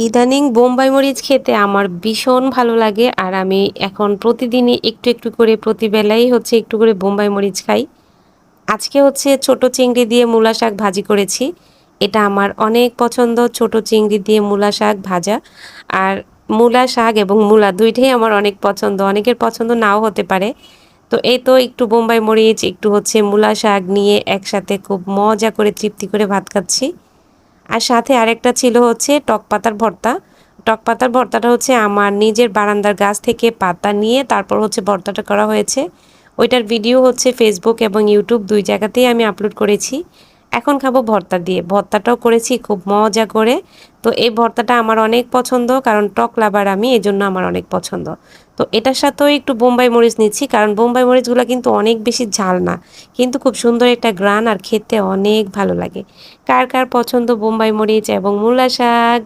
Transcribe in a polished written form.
ইদানিং বোম্বাই মরিচ খেতে আমার ভীষণ ভালো লাগে আর আমি এখন প্রতিদিনই একটু একটু করে প্রতিবেলাই একটু করে বোম্বাই মরিচ খাই। আজকে ছোট চিংড়ি দিয়ে মূলা শাক ভাজি করেছি। এটা আমার অনেক পছন্দ, ছোট চিংড়ি দিয়ে মূলা শাক ভাজা। আর মূলা শাক এবং মূলা ২ টাই আমার অনেক পছন্দ। অনেকের পছন্দ নাও হতে পারে। তো এই তো একটু বোম্বাই মরিচ, একটু মূলা শাক নিয়ে একসাথে খুব মজা করে তৃপ্তি করে ভাত খাচ্ছি। আর সাথে আরেকটা ছিল টক পাতার ভর্তা। টক পাতার ভর্তাটা আমার নিজের বারান্দার গাছ থেকে পাতা নিয়ে তারপর ভর্তাটা করা হয়েছে। ওইটার ভিডিও ফেসবুক এবং ইউটিউব ২ জায়গাতেই আমি আপলোড করেছি। এখন খাবো ভর্তা দিয়ে। ভর্তাটাও করেছি খুব মজা করে। তো এই ভর্তাটা আমার অনেক পছন্দ কারণ টক লাভার আমি, এজন্য আমার অনেক পছন্দ। তো এটার সাথেও একটু বোম্বাই মরিচ নিচ্ছি কারণ বোম্বাই মরিচগুলো কিন্তু অনেক বেশি ঝাল না। কিন্তু খুব সুন্দর একটা ঘ্রাণ আর খেতে অনেক ভালো লাগে। কার কার পছন্দ বোম্বাই মরিচ এবং মূলা শাক?